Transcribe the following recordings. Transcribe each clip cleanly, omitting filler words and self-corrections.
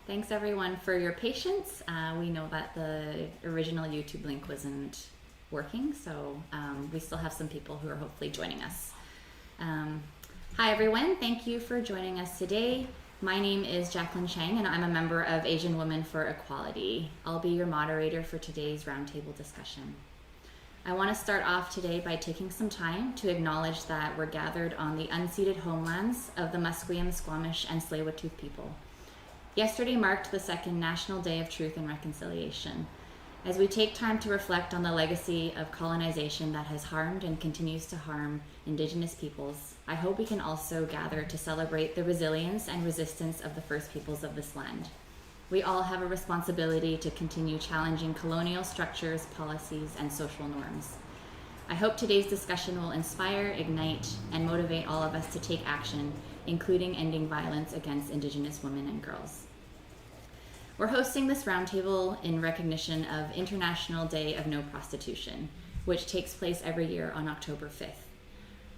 Thanks everyone for your patience. We know that the original YouTube link wasn't working, so we still have some people who are hopefully joining us. Hi everyone, thank you for joining us today. My name is Jaclyn Chang and I'm a member of Asian Women for Equality. I'll be your moderator for today's roundtable discussion. I want to start off today by taking some time to acknowledge that we're gathered on the unceded homelands of the Musqueam, Squamish, and Tsleil-Waututh people. Yesterday marked the second National Day of Truth and Reconciliation. As we take time to reflect on the legacy of colonization that has harmed and continues to harm Indigenous peoples, I hope we can also gather to celebrate the resilience and resistance of the First Peoples of this land. We all have a responsibility to continue challenging colonial structures, policies, and social norms. I hope today's discussion will inspire, ignite, and motivate all of us to take action, including ending violence against Indigenous women and girls. We're hosting this roundtable in recognition of International Day of No Prostitution, which takes place every year on October 5th.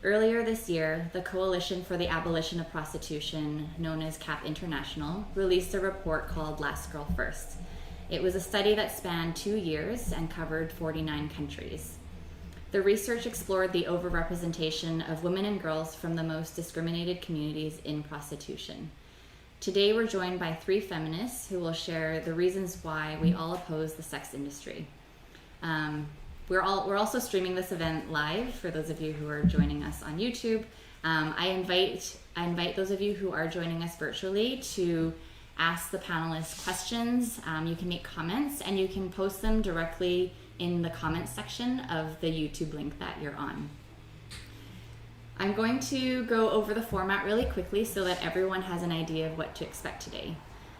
Earlier this year, the Coalition for the Abolition of Prostitution, known as CAP International, released a report called Last Girl First. It was a study that spanned 2 years and covered 49 countries. The research explored the overrepresentation of women and girls from the most discriminated communities in prostitution. Today, we're joined by 3 feminists who will share the reasons why we all oppose the sex industry. We're also streaming this event live for those of you who are joining us on YouTube. I invite those of you who are joining us virtually to ask the panelists questions. You can make comments and you can post them directly in the comments section of the YouTube link that you're on. I'm going to go over the format really quickly so that everyone has an idea of what to expect today.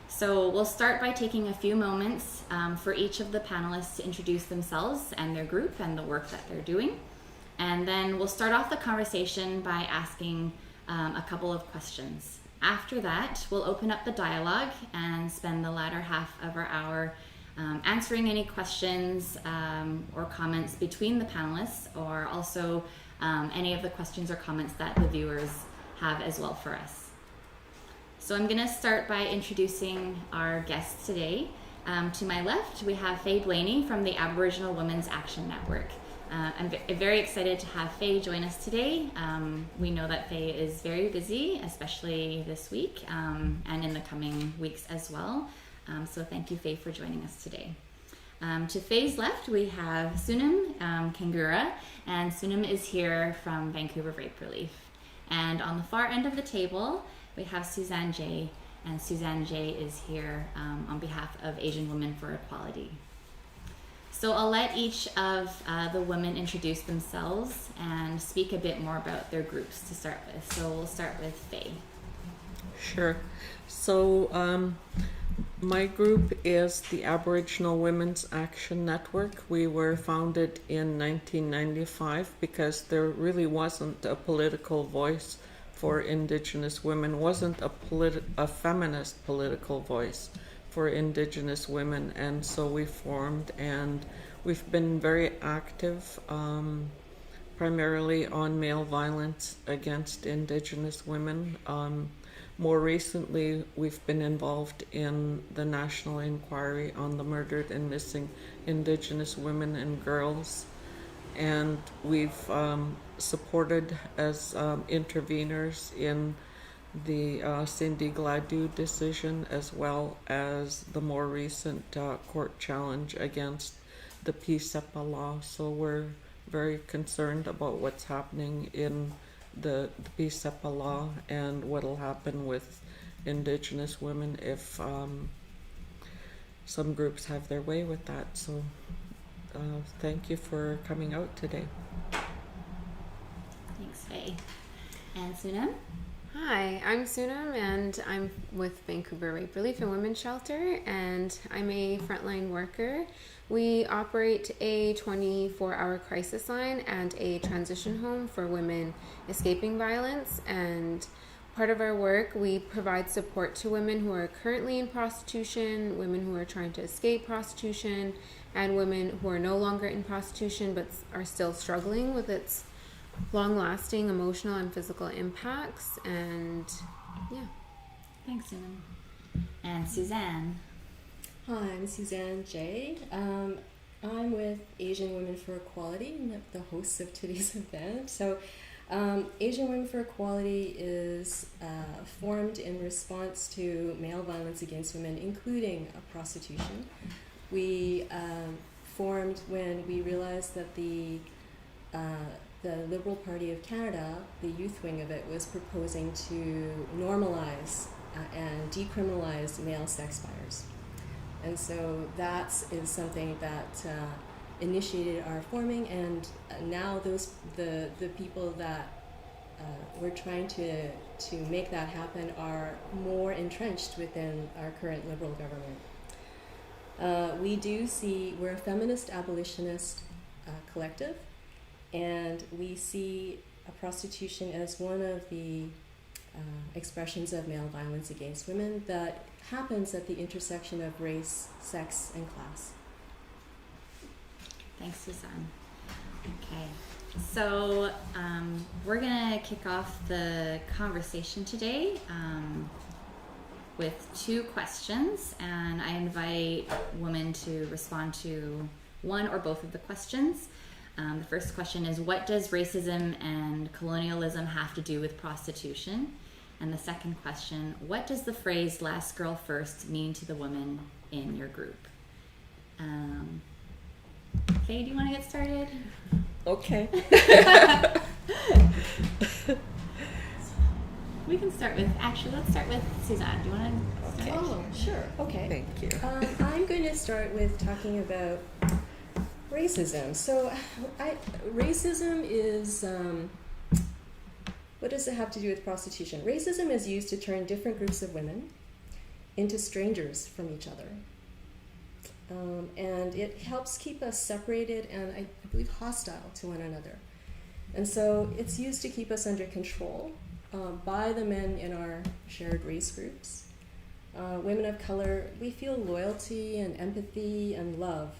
So we'll start by taking a few moments for each of the panelists to introduce themselves and their group and the work that they're doing. And then we'll start off the conversation by asking a couple of questions. After that, we'll open up the dialogue and spend the latter half of our hour answering any questions or comments between the panelists, or also any of the questions or comments that the viewers have as well for us. So I'm going to start by introducing our guests today. To my left, we have Faye Blaney from the Aboriginal Women's Action Network. I'm very excited to have Faye join us today. We know that Faye is very busy, especially this week and in the coming weeks as well. So thank you, Faye, for joining us today. To Faye's left, we have Sunam Kangura, and Sunam is here from Vancouver Rape Relief. And on the far end of the table, we have Suzanne J, and Suzanne J is here on behalf of Asian Women for Equality. So I'll let each of the women introduce themselves and speak a bit more about their groups to start with. So we'll start with Faye. Sure. So my group is the Aboriginal Women's Action Network. We were founded in 1995 because there really wasn't a political voice for Indigenous women, wasn't a feminist political voice for Indigenous women, and so we formed, and we've been very active primarily on male violence against Indigenous women. More recently, we've been involved in the National Inquiry on the Murdered and Missing Indigenous Women and Girls, and we've supported as interveners in the Cindy Gladue decision, as well as the more recent court challenge against the PSEPA law. So we're very concerned about what's happening in the PSEPA law and what'll happen with Indigenous women if some groups have their way with that. So thank you for coming out today. Thanks, Faye. And Sunam? Hi, I'm Sunam, and I'm with Vancouver Rape Relief and Women's Shelter, and I'm a frontline worker. We operate a 24-hour crisis line and a transition home for women escaping violence, and part of our work, we provide support to women who are currently in prostitution, women who are trying to escape prostitution, and women who are no longer in prostitution but are still struggling with its long-lasting emotional and physical impacts. And yeah. Thanks, Sunam. And Suzanne. Hi, I'm Suzanne J. I'm with Asian Women for Equality, I'm the host of today's event. So, Asian Women for Equality is formed in response to male violence against women, including prostitution. We formed when we realized that the Liberal Party of Canada, the youth wing of it, was proposing to normalize and decriminalize male sex buyers. And so that is something that initiated our forming, and now the people that we're trying to make that happen are more entrenched within our current Liberal government. We're a feminist abolitionist collective, and we see prostitution as one of the expressions of male violence against women that happens at the intersection of race, sex, and class. Thanks, Suzanne. Okay, so we're gonna kick off the conversation today with 2 questions, and I invite women to respond to one or both of the questions. The first question is, what does racism and colonialism have to do with prostitution? And the second question, what does the phrase last girl first mean to the women in your group? Faye, do you want to get started? Okay. We can start with, let's start with Suzanne. Do you want to start? Oh, sure. Okay. Thank you. I'm going to start with talking about racism. So, racism is, what does it have to do with prostitution? Racism is used to turn different groups of women into strangers from each other. And it helps keep us separated and, I believe, hostile to one another. And so it's used to keep us under control by the men in our shared race groups. Women of color, we feel loyalty and empathy and love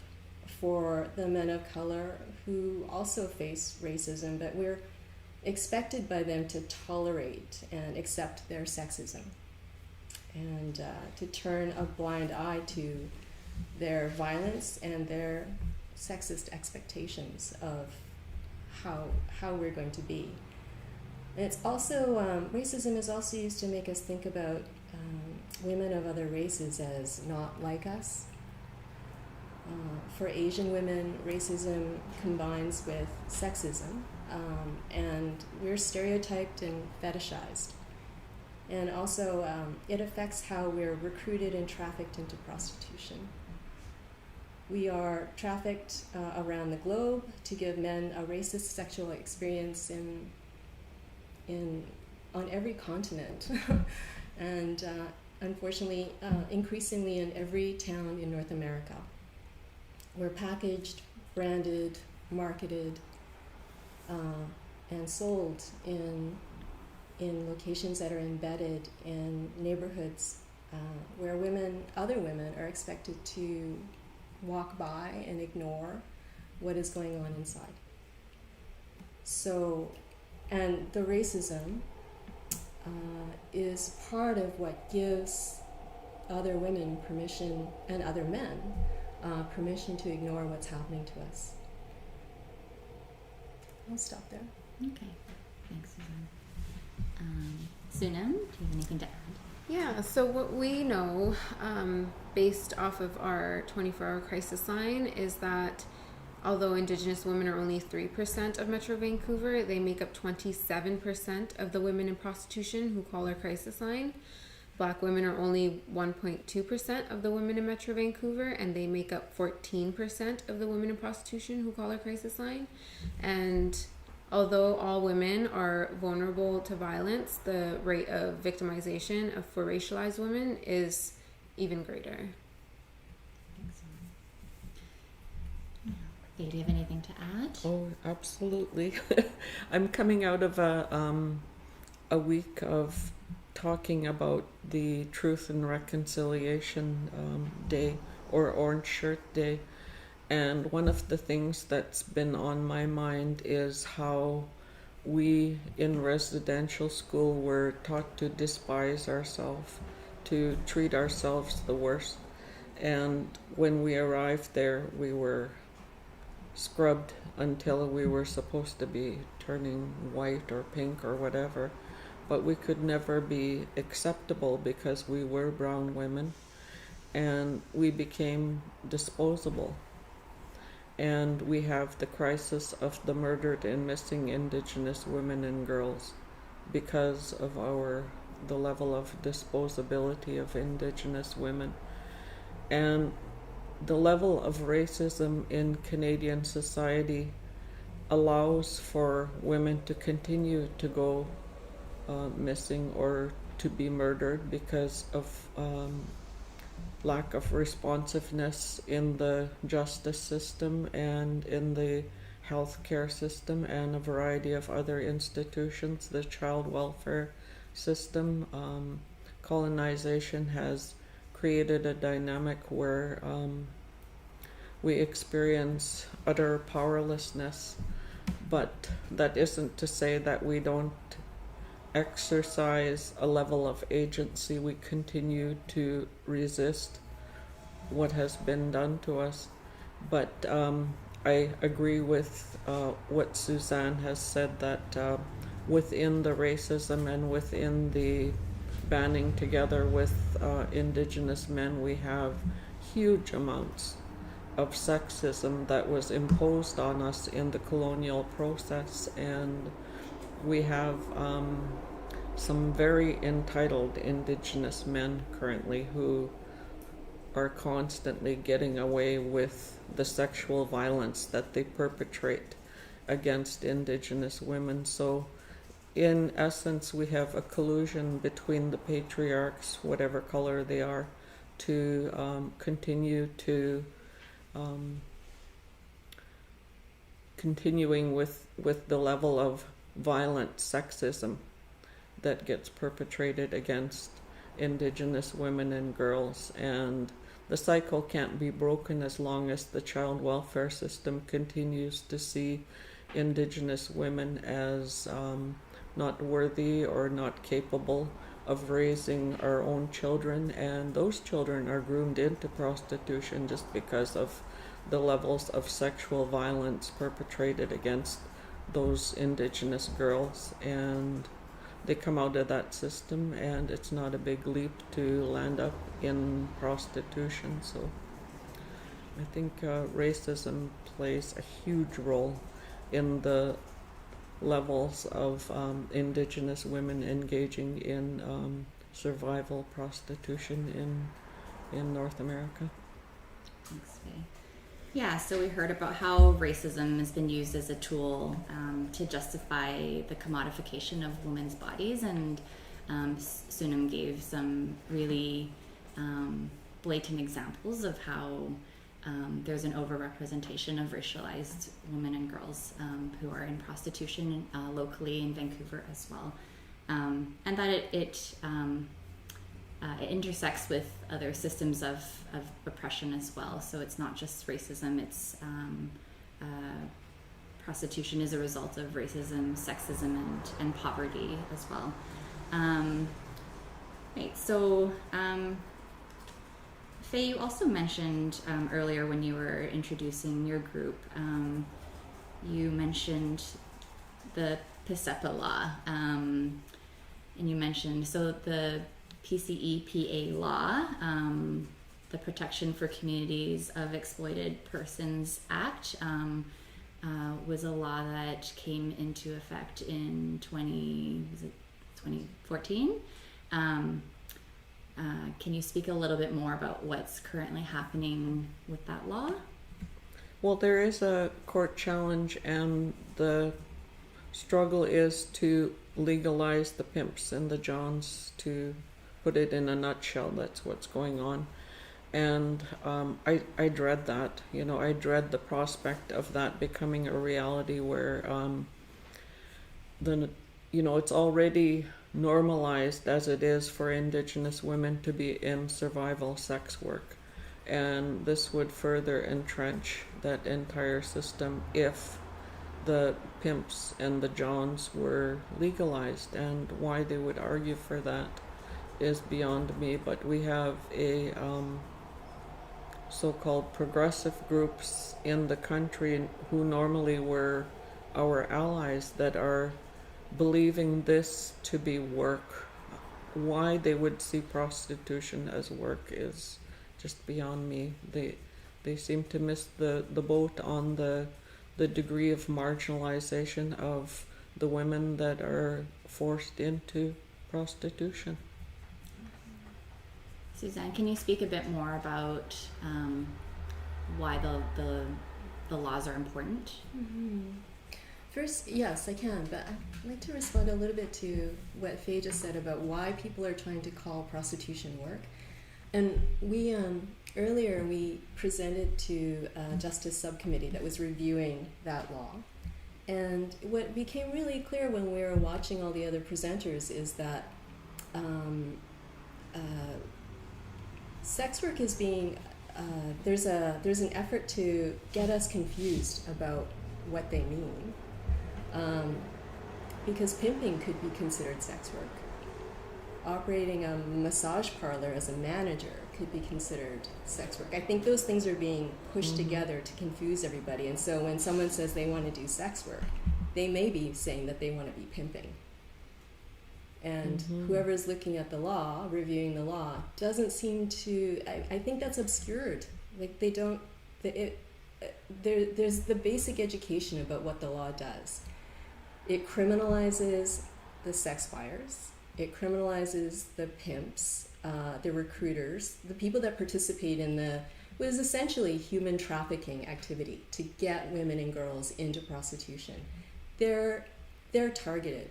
for the men of color who also face racism, but we're expected by them to tolerate and accept their sexism and to turn a blind eye to their violence and their sexist expectations of how we're going to be. And it's also, racism is also used to make us think about women of other races as not like us. For Asian women, racism combines with sexism, and we're stereotyped and fetishized. And also, it affects how we're recruited and trafficked into prostitution. We are trafficked around the globe to give men a racist sexual experience on every continent, and unfortunately, increasingly in every town in North America. We're packaged, branded, marketed, and sold in locations that are embedded in neighborhoods where other women are expected to walk by and ignore what is going on inside. So, and the racism is part of what gives other women permission, and other men permission to ignore what's happening to us. I'll stop there. Okay, thanks, Suzanne. Sunam, do you have anything to add? Yeah, so what we know, based off of our 24-hour crisis line, is that although Indigenous women are only 3% of Metro Vancouver, they make up 27% of the women in prostitution who call our crisis line. Black women are only 1.2% of the women in Metro Vancouver, and they make up 14% of the women in prostitution who call our crisis line. And although all women are vulnerable to violence, the rate of victimization for racialized women is even greater. Do you have anything to add? Oh, absolutely. I'm coming out of a week of talking about the Truth and Reconciliation Day, or Orange Shirt Day. And one of the things that's been on my mind is how we in residential school were taught to despise ourselves, to treat ourselves the worst. And when we arrived there, we were scrubbed until we were supposed to be turning white or pink or whatever. But we could never be acceptable because we were brown women, and we became disposable. And we have the crisis of the murdered and missing Indigenous women and girls because of the level of disposability of Indigenous women. And the level of racism in Canadian society allows for women to continue to go missing or to be murdered because of lack of responsiveness in the justice system and in the healthcare system and a variety of other institutions. The child welfare system, colonization has created a dynamic where we experience utter powerlessness, but that isn't to say that we don't exercise a level of agency. We continue to resist what has been done to us. But I agree with what Suzanne has said, that within the racism and within the banding together with Indigenous men, we have huge amounts of sexism that was imposed on us in the colonial process, and we have some very entitled Indigenous men currently who are constantly getting away with the sexual violence that they perpetrate against Indigenous women. So in essence, we have a collusion between the patriarchs, whatever color they are, to continue to continuing with the level of violent sexism that gets perpetrated against Indigenous women and girls. And the cycle can't be broken as long as the child welfare system continues to see Indigenous women as not worthy or not capable of raising our own children, and those children are groomed into prostitution just because of the levels of sexual violence perpetrated against those Indigenous girls, and they come out of that system, and it's not a big leap to land up in prostitution. So I think racism plays a huge role in the levels of Indigenous women engaging in survival prostitution in North America. Thanks, Faye. Yeah, so we heard about how racism has been used as a tool to justify the commodification of women's bodies, and Sunam gave some really blatant examples of how there's an overrepresentation of racialized women and girls who are in prostitution locally in Vancouver as well, and that it intersects with other systems of oppression as well. So it's not just racism, it's prostitution is a result of racism, sexism, and poverty as well. Right, so Faye, you also mentioned earlier when you were introducing your group, you mentioned the PSEPA law, and you mentioned, so the PCEPA law, the Protection for Communities of Exploited Persons Act, was a law that came into effect in 2014. Can you speak a little bit more about what's currently happening with that law? Well, there is a court challenge, and the struggle is to legalize the pimps and the johns. To put it in a nutshell, that's what's going on. And I dread that. I dread the prospect of that becoming a reality where it's already normalized as it is for Indigenous women to be in survival sex work. And this would further entrench that entire system if the pimps and the johns were legalized. And why they would argue for that is beyond me, but we have a so-called progressive groups in the country who normally were our allies that are believing this to be work. Why they would see prostitution as work is just beyond me. They seem to miss the boat on the degree of marginalization of the women that are forced into prostitution. Suzanne, can you speak a bit more about why the laws are important? First, yes, I can, but I'd like to respond a little bit to what Faye just said about why people are trying to call prostitution work. And we earlier we presented to a justice subcommittee that was reviewing that law. And what became really clear when we were watching all the other presenters is that sex work is being there's an effort to get us confused about what they mean, because pimping could be considered sex work. Operating a massage parlor as a manager could be considered sex work. I think those things are being pushed together to confuse everybody. And so when someone says they want to do sex work, they may be saying that they want to be pimping. And whoever's looking at the law, reviewing the law, doesn't seem to, I think that's obscured. Like they don't, there's the basic education about what the law does. It criminalizes the sex buyers. It criminalizes the pimps, the recruiters, the people that participate in what is essentially human trafficking activity to get women and girls into prostitution. They're targeted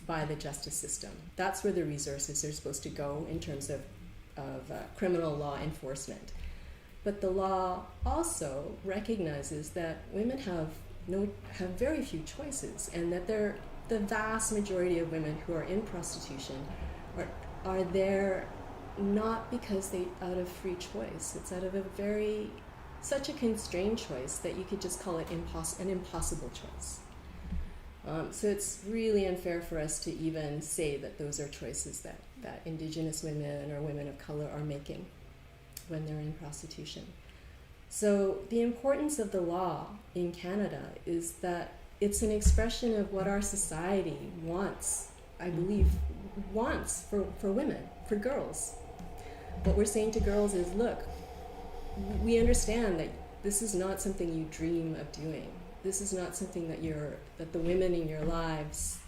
by the justice system. That's where the resources are supposed to go in terms of criminal law enforcement. But the law also recognizes that women have very few choices, and that the vast majority of women who are in prostitution are there not because they out of free choice. It's out of such a constrained choice that you could just call it an impossible choice. So it's really unfair for us to even say that those are choices that Indigenous women or women of color are making when they're in prostitution. So the importance of the law in Canada is that it's an expression of what our society wants, I believe, for women, for girls. What we're saying to girls is, look, we understand that this is not something you dream of doing. This is not something that the women in your lives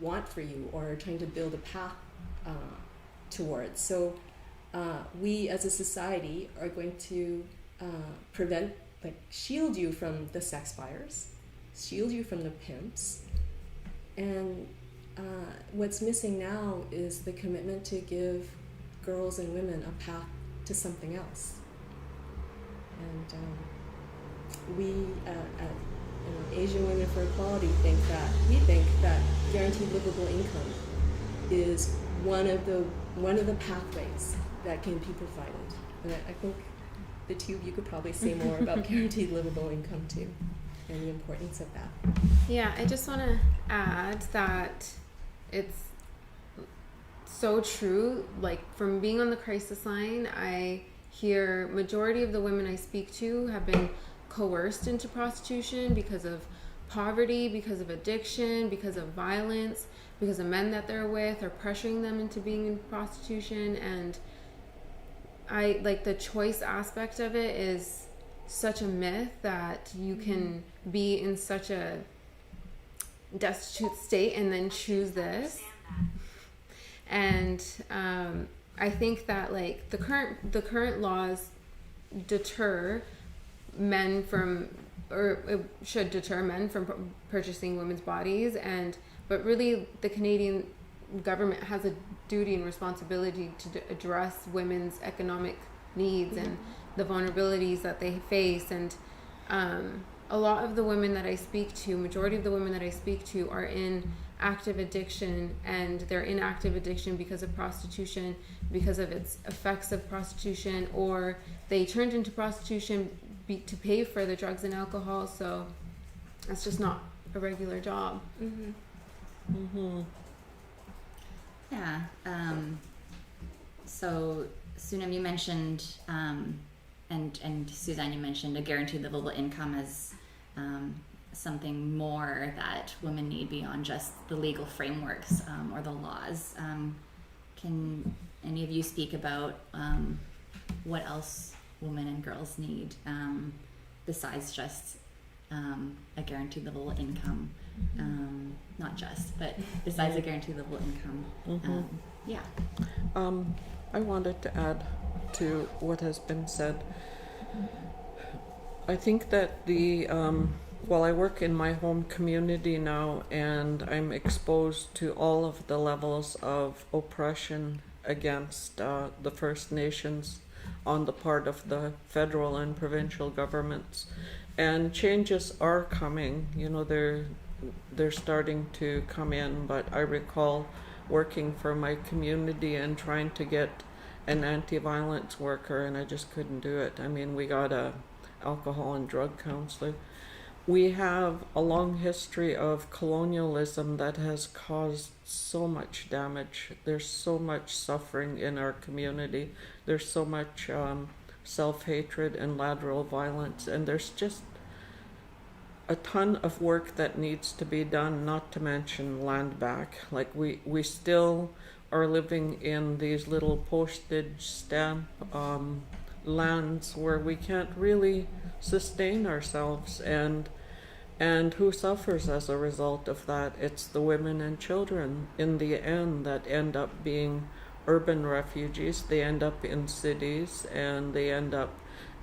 want for you or are trying to build a path towards. So we as a society are going to shield you from the sex buyers, shield you from the pimps, and what's missing now is the commitment to give girls and women a path to something else. And we Asian Women for Equality think that guaranteed livable income is one of the pathways that can be provided. And I think the two of you could probably say more about guaranteed livable income too, and the importance of that. Yeah, I just want to add that it's so true. Like, from being on the crisis line, I hear majority of the women I speak to have been coerced into prostitution because of poverty, because of addiction, because of violence, because of men that they're with are pressuring them into being in prostitution. And I like the choice aspect of it is such a myth that you can be in such a destitute state and then choose this. And I think that like the current laws deter men from, or it should deter men from purchasing women's bodies, but really the Canadian government has a duty and responsibility to address women's economic needs and the vulnerabilities that they face. And a lot of the women that I speak to, majority of the women that I speak to are in active addiction, and they're in active addiction because of prostitution, because of its effects of prostitution, or they turned into prostitution to pay for the drugs and alcohol. So it's just not a regular job. Yeah. So, Sunam, you mentioned, and Suzanne, you mentioned a guaranteed livable income as something more that women need beyond just the legal frameworks or the laws. Can any of you speak about what else women and girls need besides just a guaranteed livable income? Not just, but besides a guaranteed livable income. Yeah. I wanted to add to what has been said. I think that well, I work in my home community now, and I'm exposed to all of the levels of oppression against the First Nations on the part of the federal and provincial governments. And changes are coming, they're starting to come in, but I recall working for my community and trying to get an anti-violence worker, and I just couldn't do it. I mean, we got a alcohol and drug counselor. We have a long history of colonialism that has caused so much damage. There's so much suffering in our community. There's so much self-hatred and lateral violence, and there's just a ton of work that needs to be done, not to mention land back. Like we still are living in these little postage stamp lands where we can't really sustain ourselves, and who suffers as a result of that? It's the women and children in the end that end up being urban refugees. They end up in cities, and they end up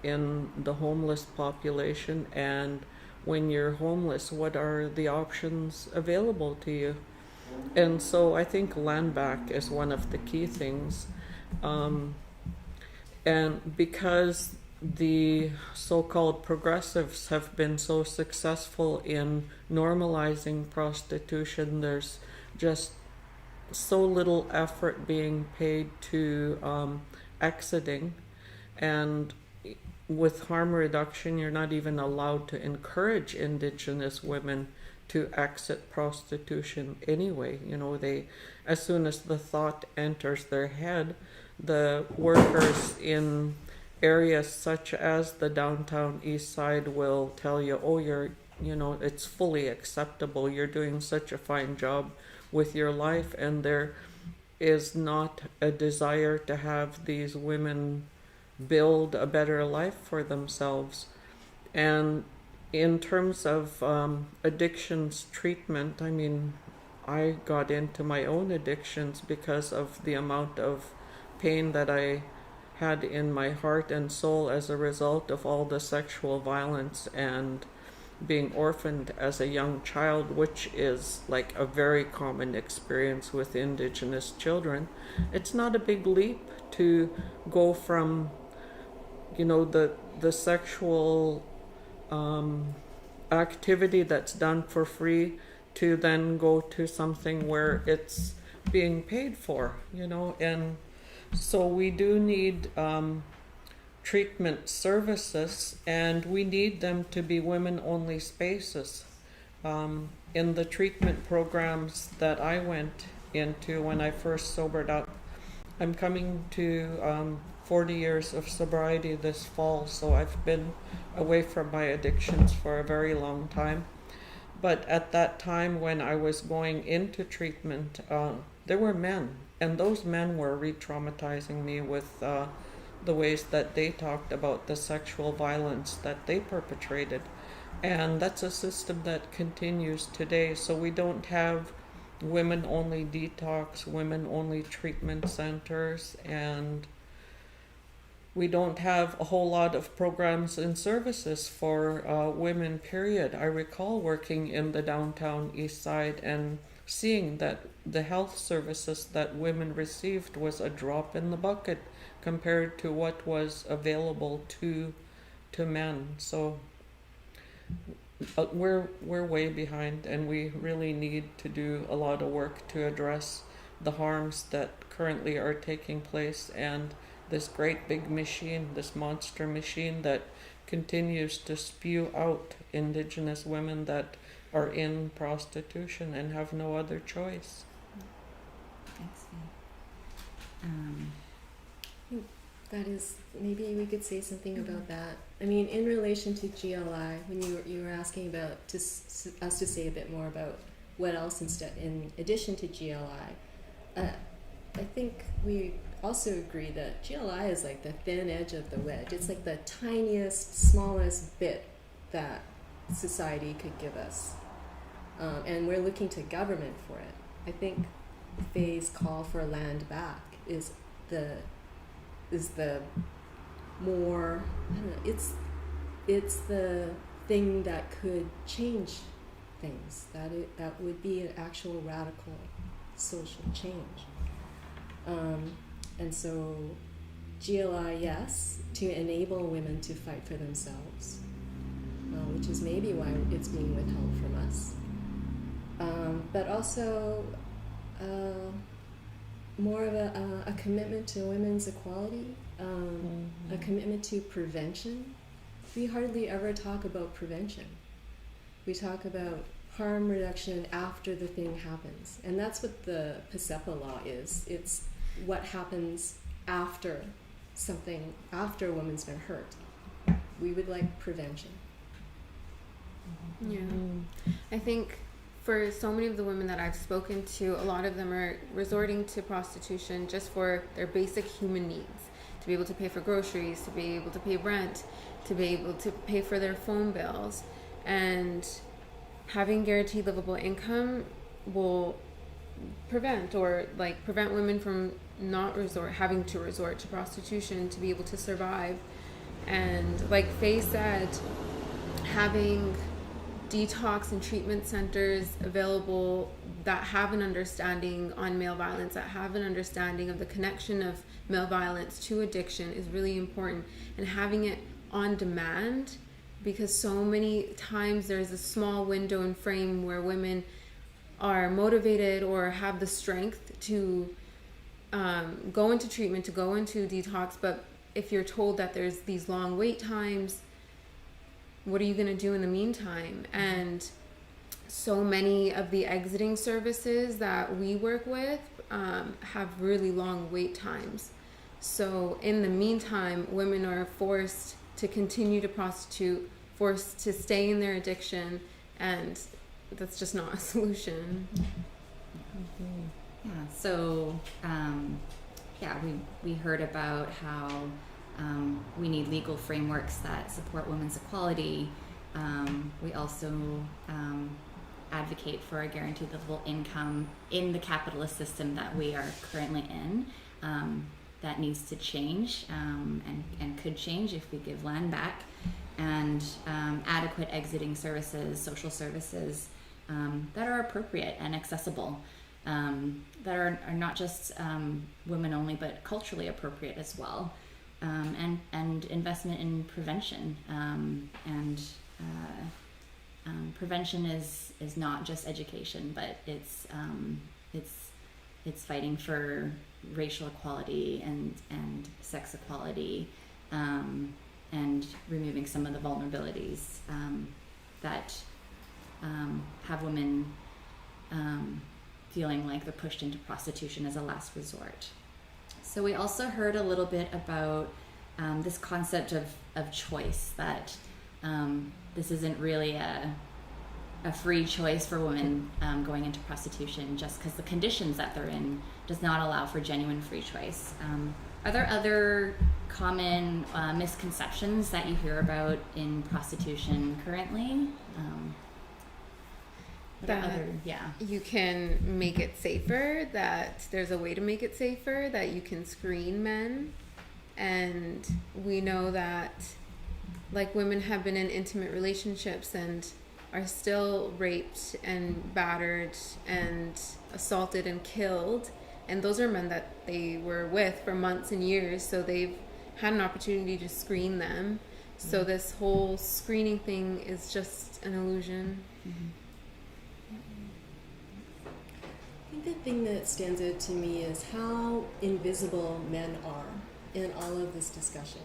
in the homeless population. And when you're homeless, what are the options available to you? And so I think land back is one of the key things. And because the so-called progressives have been so successful in normalizing prostitution, there's just so little effort being paid to exiting. And with harm reduction, you're not even allowed to encourage Indigenous women to exit prostitution anyway. They, as soon as the thought enters their head, the workers in areas such as the downtown east side will tell you, oh, it's fully acceptable, you're doing such a fine job with your life. And there is not a desire to have these women build a better life for themselves. And in terms of addictions treatment, I mean, I got into my own addictions because of the amount of pain that I had in my heart and soul as a result of all the sexual violence and being orphaned as a young child, which is like a very common experience with Indigenous children. It's not a big leap to go from the sexual activity that's done for free to then go to something where it's being paid for, and so we do need treatment services, and we need them to be women-only spaces. In the treatment programs that I went into when I first sobered up, I'm coming to 40 years of sobriety this fall, so I've been away from my addictions for a very long time. But at that time when I was going into treatment, there were men, and those men were re-traumatizing me with the ways that they talked about the sexual violence that they perpetrated. And that's a system that continues today. So we don't have women-only detox, women-only treatment centers, and we don't have a whole lot of programs and services for women, period. I recall working in the downtown east side and seeing that the health services that women received was a drop in the bucket compared to what was available to men. So we're way behind, and we really need to do a lot of work to address the harms that currently are taking place, and this great big machine, this monster machine that continues to spew out Indigenous women that are in prostitution and have no other choice. Thanks. think that is, maybe we could say something about that. I mean, in relation to GLI, when you were asking about us to say a bit more about what else in addition to GLI, I think we also agree that GLI is like the thin edge of the wedge. It's like the tiniest, smallest bit that society could give us. And we're looking to government for it. I think Faye's call for land back is the more, I don't know, it's the thing that could change things, that would be an actual radical social change. And so GLI, yes, to enable women to fight for themselves, which is maybe why it's being withheld from us. But also more of a commitment to women's equality, a commitment to prevention. We hardly ever talk about prevention. We talk about harm reduction after the thing happens. And that's what the PSEPA law is. It's what happens after something, after a woman's been hurt. We would like prevention. Yeah. I think for so many of the women that I've spoken to, a lot of them are resorting to prostitution just for their basic human needs. To be able to pay for groceries, to be able to pay rent, to be able to pay for their phone bills. And having guaranteed livable income will prevent women from having to resort to prostitution to be able to survive. And like Faye said, having detox and treatment centers available that have an understanding on male violence, that have an understanding of the connection of male violence to addiction is really important. And having it on demand, because so many times there's a small window and frame where women are motivated or have the strength to go into treatment, to go into detox, but if you're told that there's these long wait times, what are you going to do in the meantime? And so many of the exiting services that we work with have really long wait times. So in the meantime, women are forced to continue to prostitute, forced to stay in their addiction, and that's just not a solution. Yeah, so we heard about how we need legal frameworks that support women's equality. We also advocate for a guaranteed livable income in the capitalist system that we are currently in. That needs to change and could change if we give land back, and adequate exiting services, social services that are appropriate and accessible, that are not just women only but culturally appropriate as well, and investment in prevention. Prevention is not just education, but it's fighting for racial equality and sex equality, and removing some of the vulnerabilities that have women feeling like they're pushed into prostitution as a last resort. So we also heard a little bit about this concept of choice, that this isn't really a free choice for women going into prostitution just because the conditions that they're in does not allow for genuine free choice. Are there other common misconceptions that you hear about in prostitution currently? You can make it safer, that there's a way to make it safer, that you can screen men. And we know that like women have been in intimate relationships and are still raped and battered and assaulted and killed, and those are men that they were with for months and years, so they've had an opportunity to screen them. So this whole screening thing is just an illusion. I think the thing that stands out to me is how invisible men are in all of this discussion.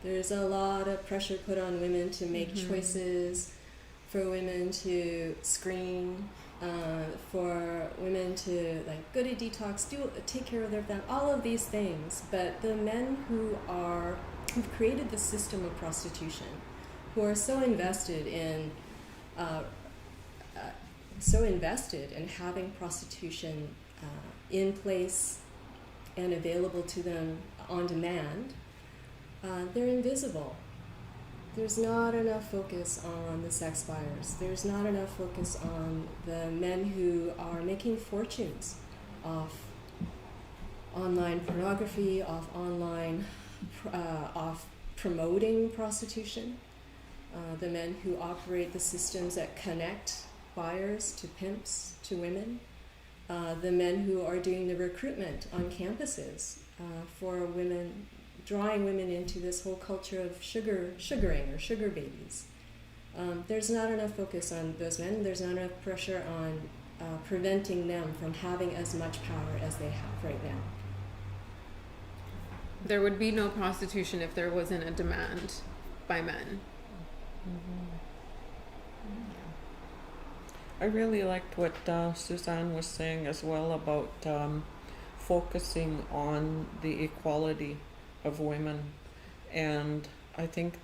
There's a lot of pressure put on women to make choices, for women to screen, for women to like go to detox, take care of their family, all of these things. But the men who've created the system of prostitution, who are so invested in having prostitution in place and available to them on demand, they're invisible. There's not enough focus on the sex buyers. There's not enough focus on the men who are making fortunes off online pornography, off promoting prostitution. The men who operate the systems that connect buyers to pimps, to women. The men who are doing the recruitment on campuses for women, drawing women into this whole culture of sugaring or sugar babies. There's not enough focus on those men. There's not enough pressure on preventing them from having as much power as they have right now. There would be no prostitution if there wasn't a demand by men. I really liked what Suzanne was saying as well about focusing on the equality of women, and I think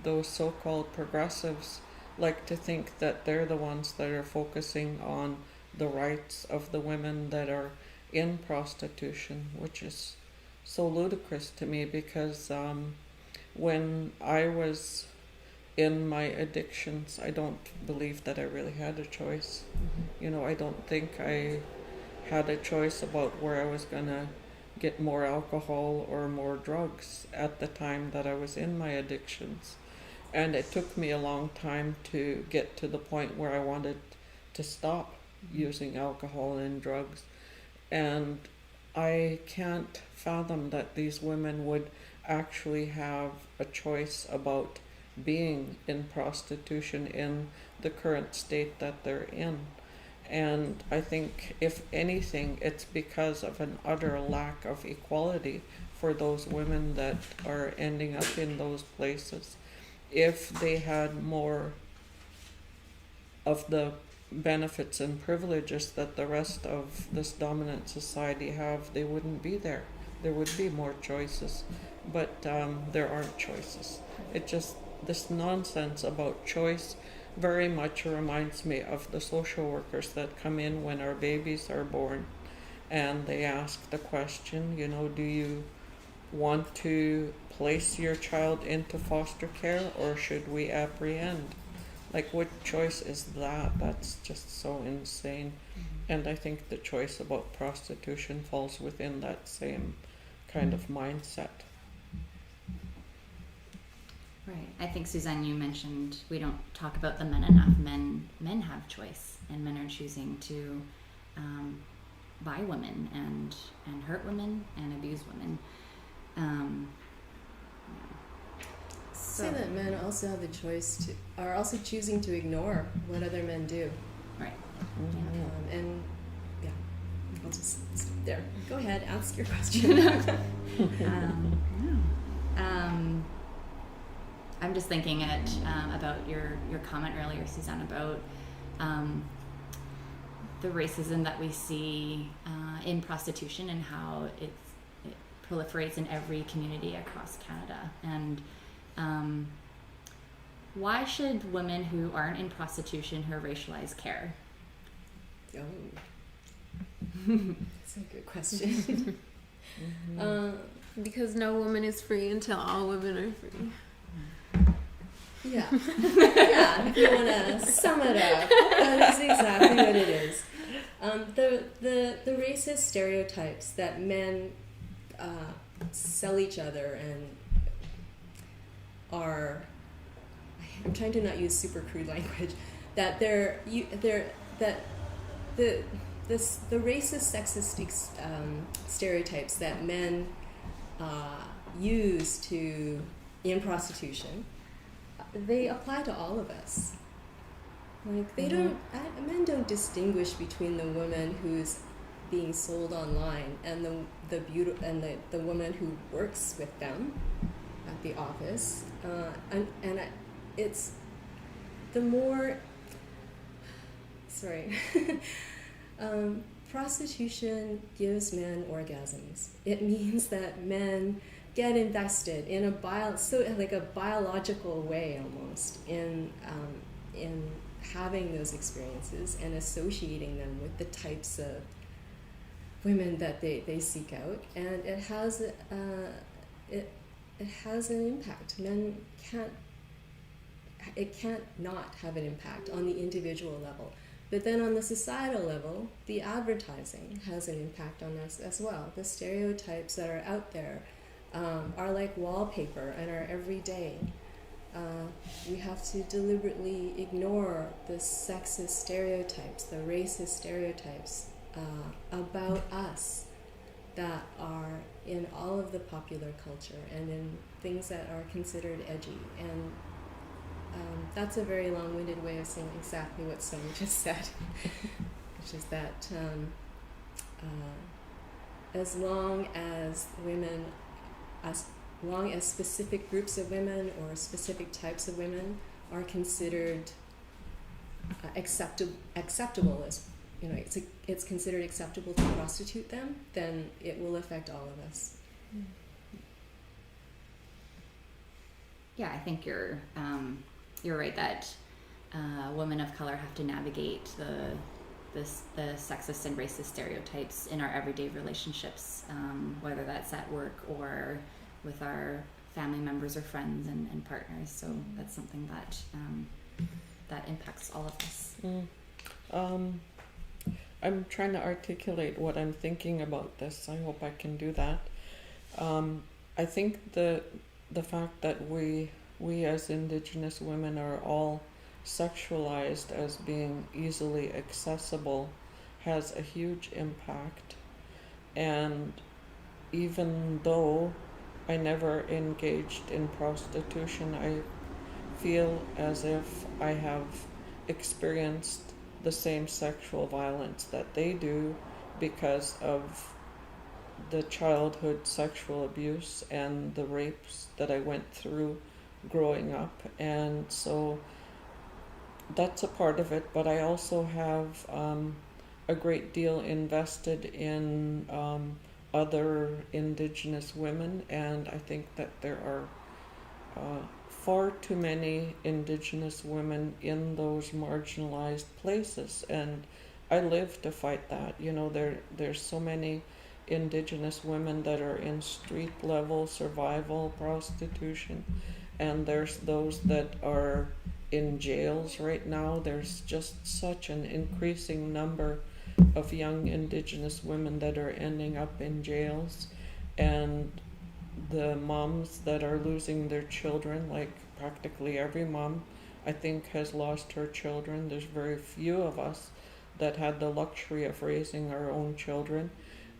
those so-called progressives like to think that they're the ones that are focusing on the rights of the women that are in prostitution, which is so ludicrous to me, because when I was in my addictions, I don't believe that I really had a choice. I don't think I had a choice about where I was gonna get more alcohol or more drugs at the time that I was in my addictions. And it took me a long time to get to the point where I wanted to stop using alcohol and drugs. And I can't fathom that these women would actually have a choice about being in prostitution in the current state that they're in. And I think, if anything, it's because of an utter lack of equality for those women that are ending up in those places. If they had more of the benefits and privileges that the rest of this dominant society have, they wouldn't be there. There would be more choices, but there aren't choices. This nonsense about choice very much reminds me of the social workers that come in when our babies are born, and they ask the question, do you want to place your child into foster care, or should we apprehend? Like, what choice is that? That's just so insane. And I think the choice about prostitution falls within that same kind of mindset. Right. I think, Suzanne, you mentioned we don't talk about the men enough. Men have choice, and men are choosing to buy women and hurt women and abuse women. Say that men also have the choice are also choosing to ignore what other men do. Right. I'll just stop there. Go ahead, ask your question. I'm just thinking about your comment earlier, Suzanne, about the racism that we see in prostitution and how it proliferates in every community across Canada. And why should women who aren't in prostitution, who are racialized, care? Oh, that's a good question. Because no woman is free until all women are free. Yeah. If you want to sum it up, that is exactly what it is. The racist stereotypes that men sell each other and are, I'm trying to not use super crude language, that the racist sexist stereotypes that men use in prostitution, they apply to all of us. Like, men don't distinguish between the woman who's being sold online and the woman who works with them at the office. It's the more sorry. Prostitution gives men orgasms. It means that men get invested in a biological way almost in having those experiences and associating them with the types of women that they seek out, and it has an impact. It can't not have an impact on the individual level. But then on the societal level, the advertising has an impact on us as well. The stereotypes that are out there are like wallpaper and are everyday. We have to deliberately ignore the sexist stereotypes, the racist stereotypes about us that are in all of the popular culture and in things that are considered edgy. And that's a very long-winded way of saying exactly what Sonia just said, which is that as long as specific groups of women or specific types of women are considered acceptable as, it's considered acceptable to prostitute them, then it will affect all of us. Yeah, I think you're right that women of color have to navigate the sexist and racist stereotypes in our everyday relationships, whether that's at work or with our family members or friends and partners. So that's something that impacts all of us. I'm trying to articulate what I'm thinking about this. I hope I can do that. I think the fact that we as Indigenous women are all sexualized as being easily accessible has a huge impact. And even though I never engaged in prostitution, I feel as if I have experienced the same sexual violence that they do because of the childhood sexual abuse and the rapes that I went through growing up. And so that's a part of it, but I also have a great deal invested in other Indigenous women, and I think that there are far too many Indigenous women in those marginalized places, and I live to fight that. There's so many Indigenous women that are in street level survival prostitution, and there's those that are in jails right now. There's just such an increasing number of young Indigenous women that are ending up in jails, and the moms that are losing their children, like practically every mom I think has lost her children. There's very few of us that had the luxury of raising our own children,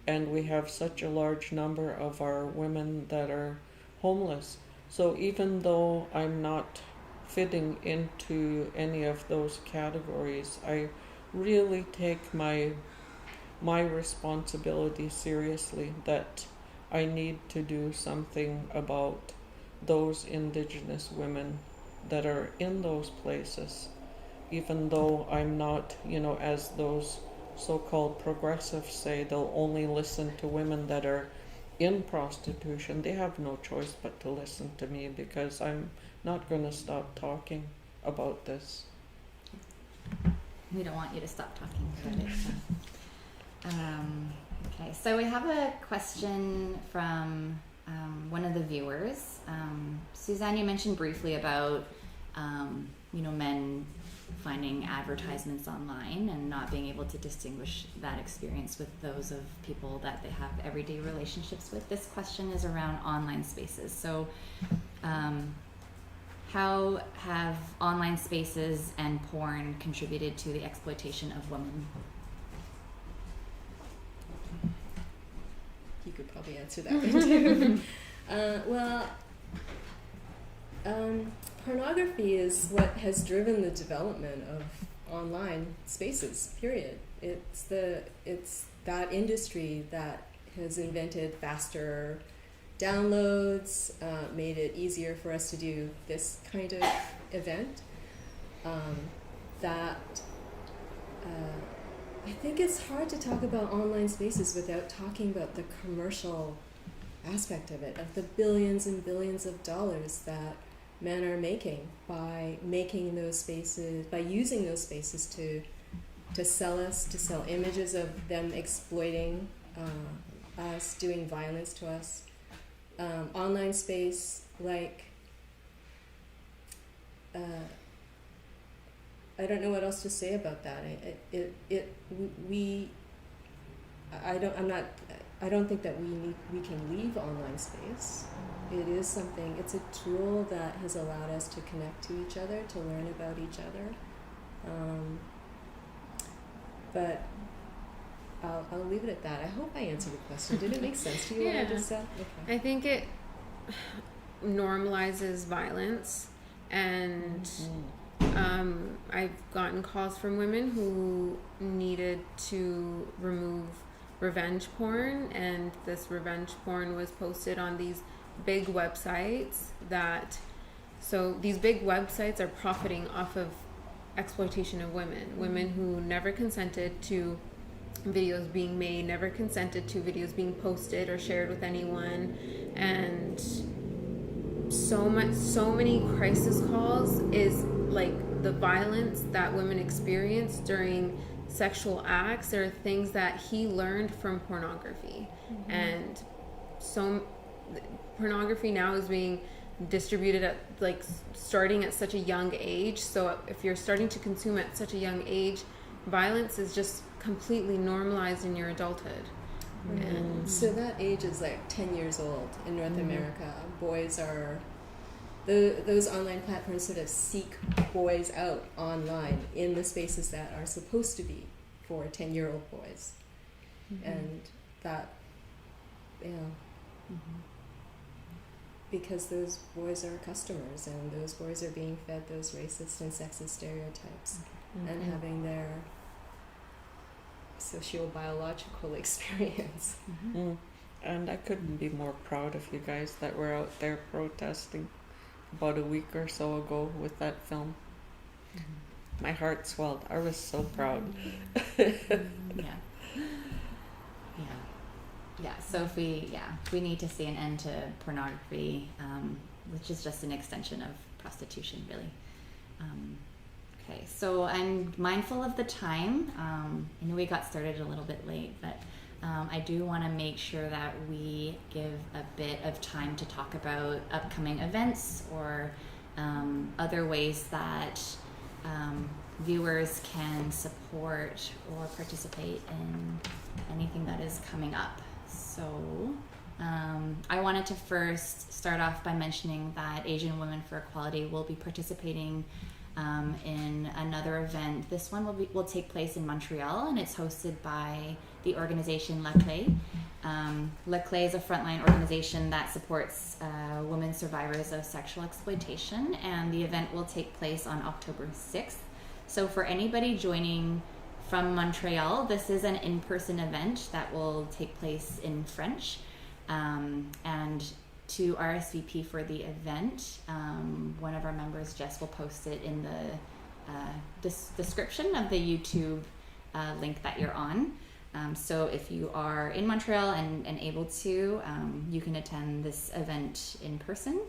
and we have such a large number of our women that are homeless. So even though I'm not fitting into any of those categories, I really take my responsibility seriously, that I need to do something about those Indigenous women that are in those places, even though I'm not, as those so-called progressives say, they'll only listen to women that are in prostitution. They have no choice but to listen to me, because I'm not going to stop talking about this. We don't want you to stop talking about it. So. Okay, so we have a question from one of the viewers. Suzanne, you mentioned briefly about men finding advertisements online and not being able to distinguish that experience with those of people that they have everyday relationships with. This question is around online spaces. So how have online spaces and porn contributed to the exploitation of women? You could probably answer that one too. Pornography is what has driven the development of online spaces, period. It's that industry that has invented faster downloads, made it easier for us to do this kind of event, that I think it's hard to talk about online spaces without talking about the commercial aspect of it, of the billions and billions of dollars that men are making by making those spaces, by using those spaces to sell us, to sell images of them exploiting us, doing violence to us. Online space, like, I don't know what else to say about that. I don't think that we can leave online space. It is something, it's a tool that has allowed us to connect to each other, to learn about each other. But I'll leave it at that. I hope I answered the question. Did it make sense to you what I just said? Okay. I think it normalizes violence, and I've gotten calls from women who needed to remove revenge porn, and this revenge porn was posted on these big websites so these big websites are profiting off of exploitation of women who never consented to videos being made, never consented to videos being posted or shared with anyone, and so many crisis calls is like the violence that women experience during sexual acts are things that he learned from pornography. And so pornography now is being distributed at starting at such a young age. So if you're starting to consume at such a young age, violence is just completely normalized in your adulthood. And so that age is like 10 years old in North America. Boys are those online platforms sort of seek boys out online in the spaces that are supposed to be for 10-year-old boys. And that, because those boys are customers, and those boys are being fed those racist and sexist stereotypes, and having their socio-biological experience. And I couldn't be more proud of you guys that were out there protesting about a week or so ago with that film. My heart swelled. I was so proud. So if we need to see an end to pornography, which is just an extension of prostitution, really. Okay, so I'm mindful of the time. I know we got started a little bit late, but I do want to make sure that we give a bit of time to talk about upcoming events or other ways that viewers can support or participate in anything that is coming up. So I wanted to first start off by mentioning that Asian Women for Equality will be participating in another event. This one will take place in Montreal, and it's hosted by the organization Le Clé. Le Clé is a frontline organization that supports women survivors of sexual exploitation, and the event will take place on October 6th. So for anybody joining from Montreal, this is an in-person event that will take place in French. And to RSVP for the event, one of our members, Jess, will post it in the description of the YouTube link that you're on. So if you are in Montreal and able to, you can attend this event in person.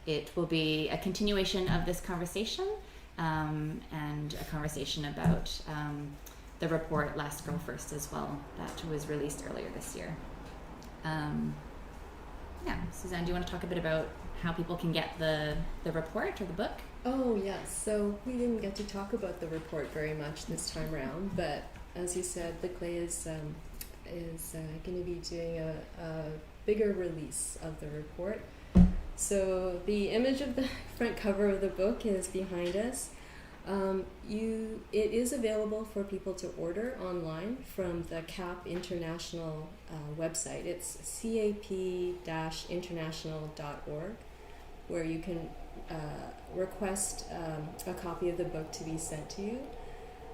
It will be a continuation of this conversation and a conversation about the report Last Girl First as well, that was released earlier this year. Suzanne, do you want to talk a bit about how people can get the report or the book? Oh, yes. So we didn't get to talk about the report very much this time around, but as you said, the Clay is going to be doing a bigger release of the report. So the image of the front cover of the book is behind us. It is available for people to order online from the CAP International website. It's cap-international.org, where you can request a copy of the book to be sent to you.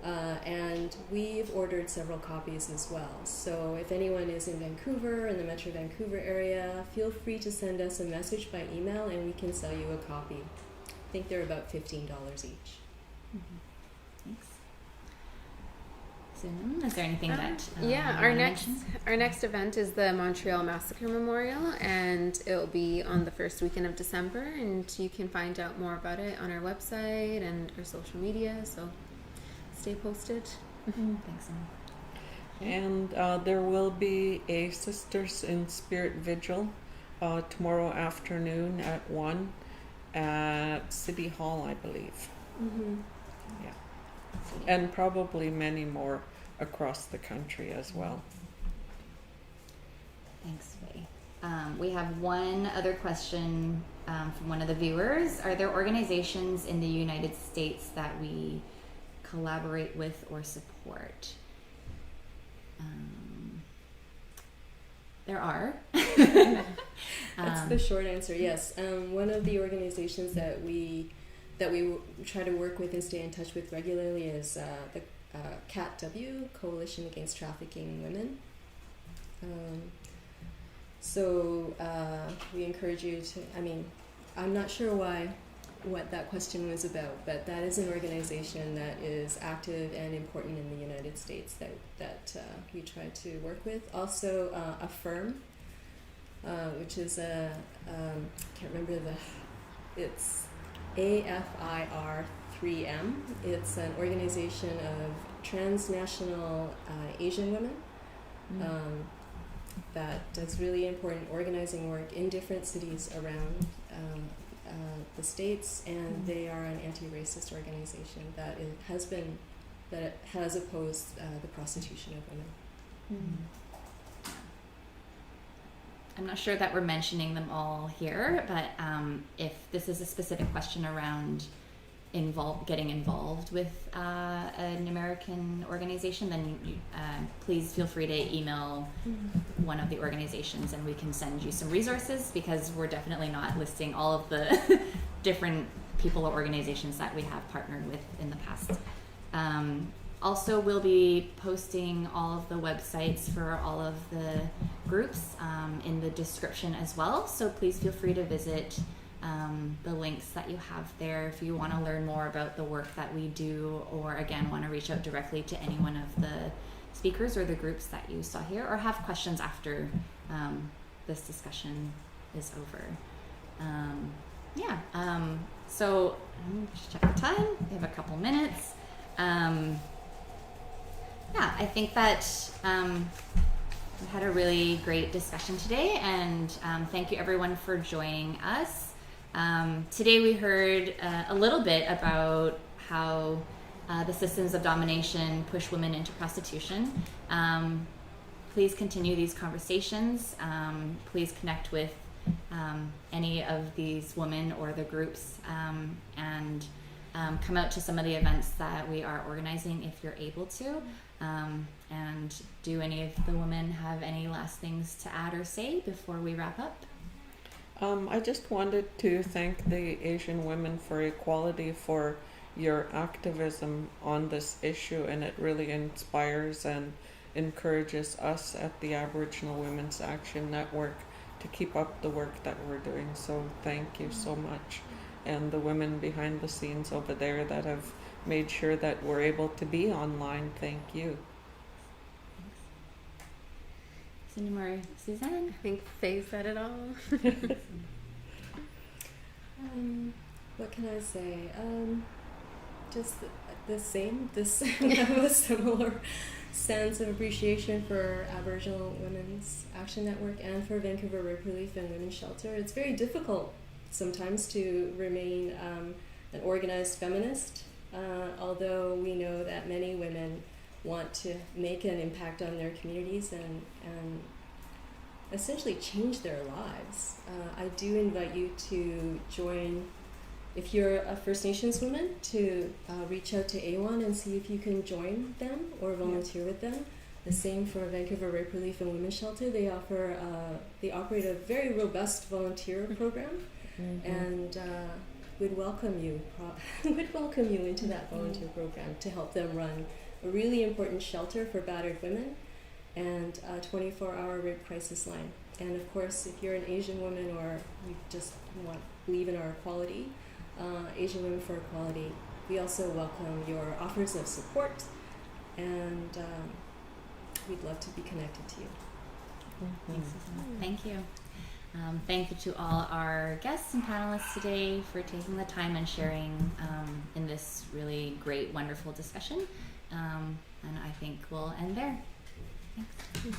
And we've ordered several copies as well. So if anyone is in Vancouver, in the Metro Vancouver area, feel free to send us a message by email and we can sell you a copy. I think they're about $15 each. Thanks. Sunam, is there anything that yeah, you our wanna next mention? our next event is the Montreal Massacre Memorial, and it'll be on the first weekend of December, and you can find out more about it on our website and our social media, so stay posted. Thanks, Sunam. And there will be a Sisters in Spirit Vigil tomorrow afternoon at 1 at City Hall, I believe. Mm-hmm. Yeah. And probably many more across the country as well. Thanks, Faye. We have one other question from one of the viewers. Are there organizations in the United States that we collaborate with or support? There are. That's the short answer. Yes, one of the organizations that we try to work with and stay in touch with regularly is the CATW, Coalition Against Trafficking Women. So we encourage you to. I mean, I'm not sure what that question was about, but that is an organization that is active and important in the United States that we try to work with. Also, Affirm, which is can't remember it's AFIR3M. It's an organization of transnational Asian women that does really important organizing work in different cities around the States, and they are an anti-racist organization that has opposed the prostitution of women. I'm not sure that we're mentioning them all here, but if this is a specific question around getting involved with an American organization, then please feel free to email one of the organizations and we can send you some resources, because we're definitely not listing all of the different people or organizations that we have partnered with in the past. Also, we'll be posting all of the websites for all of the groups in the description as well, so please feel free to visit the links that you have there if you want to learn more about the work that we do, or again want to reach out directly to any one of the speakers or the groups that you saw here, or have questions after this discussion is over. So let me just check the time. We have a couple minutes. I think that we had a really great discussion today, and thank you everyone for joining us. Today we heard a little bit about how the systems of domination push women into prostitution. Please continue these conversations. Please connect with any of these women or the groups, and come out to some of the events that we are organizing if you're able to. And do any of the women have any last things to add or say before we wrap up? I just wanted to thank the Asian Women for Equality for your activism on this issue, and it really inspires and encourages us at the Aboriginal Women's Action Network to keep up the work that we're doing. So thank you so much. And the women behind the scenes over there that have made sure that we're able to be online, thank you. Cindy or Suzanne? I think Faye said it all. What can I say? Just the same. We have a similar sense of appreciation for Aboriginal Women's Action Network and for Vancouver Rape Relief and Women's Shelter. It's very difficult sometimes to remain an organized feminist, although we know that many women want to make an impact on their communities and essentially change their lives. I do invite you to join, if you're a First Nations woman, to reach out to AWON and see if you can join them or volunteer with them. The same for Vancouver Rape Relief and Women's Shelter. They operate a very robust volunteer program, and would welcome you into that volunteer program to help them run a really important shelter for battered women and a 24-hour rape crisis line. And of course, if you're an Asian woman or you just believe in our equality, Asian Women for Equality, we also welcome your offers of support and we'd love to be connected to you. Thanks, Susanna. Thank you. Thank you to all our guests and panelists today for taking the time and sharing in this really great, wonderful discussion. And I think we'll end there. Thanks.